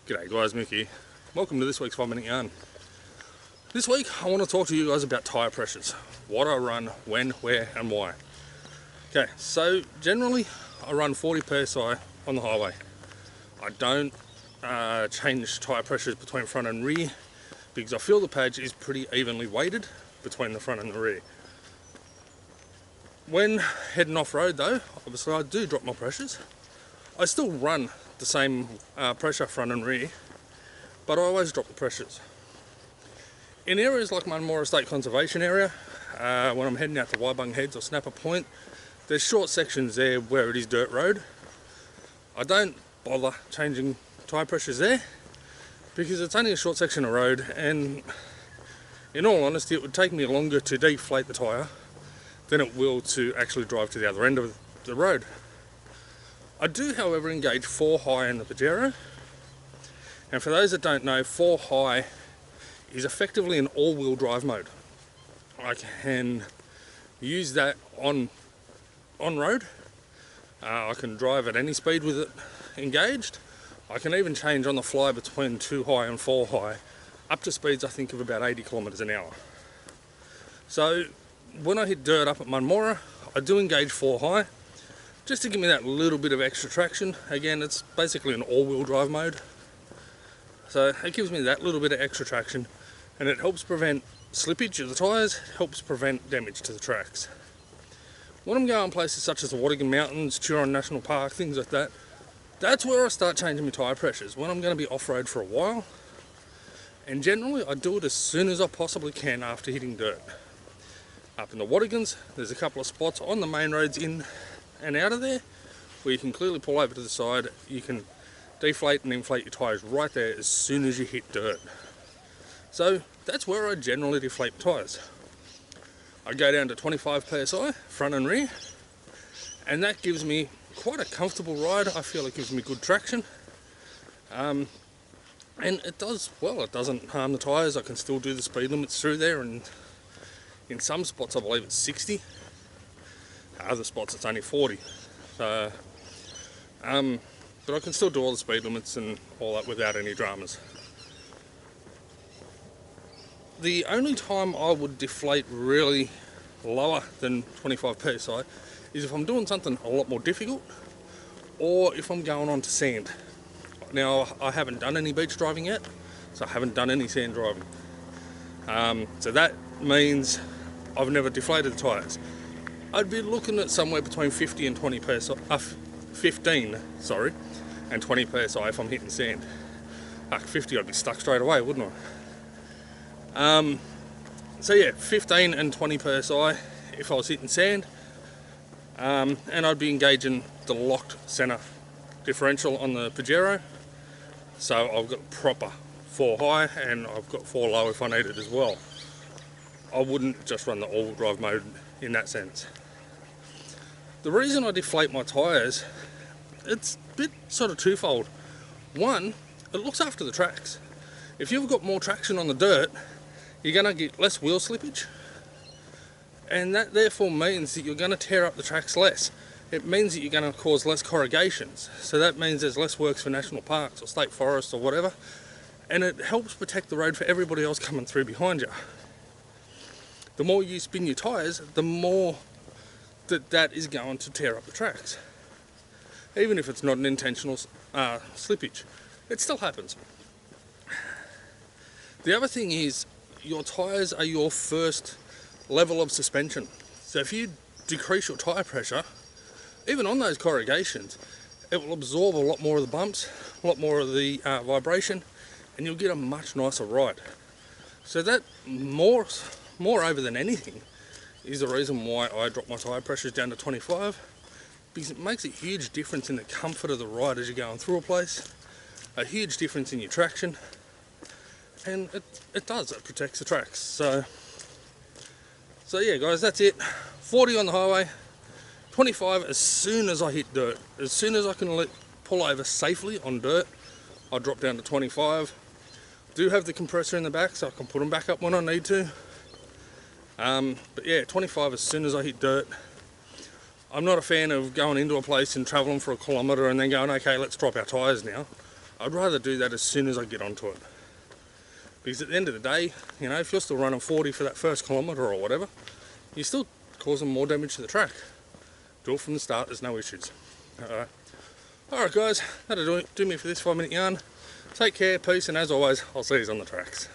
G'day guys, Mick here. Welcome to this week's 5 Minute Yarn. This week I want to talk to you guys about tyre pressures. What I run, when, where and why. Okay, so generally I run 40 psi on the highway. I don't change tyre pressures between front and rear because I feel the patch is pretty evenly weighted between the front and the rear. When heading off-road though, obviously I do drop my pressures. I still run the same pressure front and rear, but I always drop the pressures. In areas like Munmora State Conservation Area, when I'm heading out to Waibung Heads or Snapper Point, there's short sections there where it is dirt road. I don't bother changing tyre pressures there because it's only a short section of road, and in all honesty it would take me longer to deflate the tyre than it will to actually drive to the other end of the road. I do, however, engage 4 high in the Pajero, and for those that don't know, 4 high is effectively an all-wheel drive mode. I can use that on road. I can drive at any speed with it engaged. I can even change on the fly between 2 high and 4 high, up to speeds I think of about 80 kilometers an hour. So when I hit dirt up at Munmora, I do engage 4 high, just to give me that little bit of extra traction. Again, it's basically an all-wheel drive mode, so it gives me that little bit of extra traction, and it helps prevent slippage of the tyres, helps prevent damage to the tracks. When I'm going places such as the Awabakal Mountains, Tyre National Park, things like that, that's where I start changing my tyre pressures, when I'm going to be off-road for a while, and generally I do it as soon as I possibly can after hitting dirt. Up in the Awabakals, there's a couple of spots on the main roads in and out of there where you can clearly pull over to the side. You can deflate and inflate your tyres right there as soon as you hit dirt. So that's where I generally deflate tyres. I go down to 25 psi front and rear, and that gives me quite a comfortable ride. I feel it gives me good traction, and it does, well, it doesn't harm the tyres. I can still do the speed limits through there, and in some spots I believe it's 60. Other spots it's only 40, so but I can still do all the speed limits and all that without any dramas. The only time I would deflate really lower than 25 psi is if I'm doing something a lot more difficult, or if I'm going on to sand. Now I haven't done any beach driving yet, so I haven't done any sand driving, so that means I've never deflated the tyres. I'd be looking at somewhere between 15 and 20 psi if I'm hitting sand. At 50 I'd be stuck straight away, wouldn't I? So yeah, 15 and 20 psi if I was hitting sand, and I'd be engaging the locked centre differential on the Pajero, so I've got proper 4 high and I've got 4 low if I need it as well. I wouldn't just run the all-wheel drive mode in that sense. The reason I deflate my tyres, it's a bit sort of twofold. One, it looks after the tracks. If you've got more traction on the dirt, you're going to get less wheel slippage, and that therefore means that you're going to tear up the tracks less. It means that you're going to cause less corrugations, so that means there's less works for national parks or state forests or whatever, and it helps protect the road for everybody else coming through behind you. The more you spin your tyres, the more that is going to tear up the tracks. Even if it's not an intentional slippage, it still happens. The other thing is, your tyres are your first level of suspension. So if you decrease your tyre pressure, even on those corrugations, it will absorb a lot more of the bumps, a lot more of the vibration, and you'll get a much nicer ride. So that more over than anything is the reason why I drop my tyre pressures down to 25, because it makes a huge difference in the comfort of the ride as you're going through a place, a huge difference in your traction, and it protects the tracks. So yeah guys, that's it. 40 on the highway, 25 as soon as I hit dirt. As soon as I can pull over safely on dirt, I drop down to 25. Do have the compressor in the back so I can put them back up when I need to. But yeah, 25 as soon as I hit dirt. I'm not a fan of going into a place and travelling for a kilometre and then going, okay, let's drop our tyres now. I'd rather do that as soon as I get onto it. Because at the end of the day, you know, if you're still running 40 for that first kilometre or whatever, you're still causing more damage to the track. Do it from the start, there's no issues. Alright guys, that'll do me for this 5-minute yarn. Take care, peace, and as always, I'll see you on the tracks.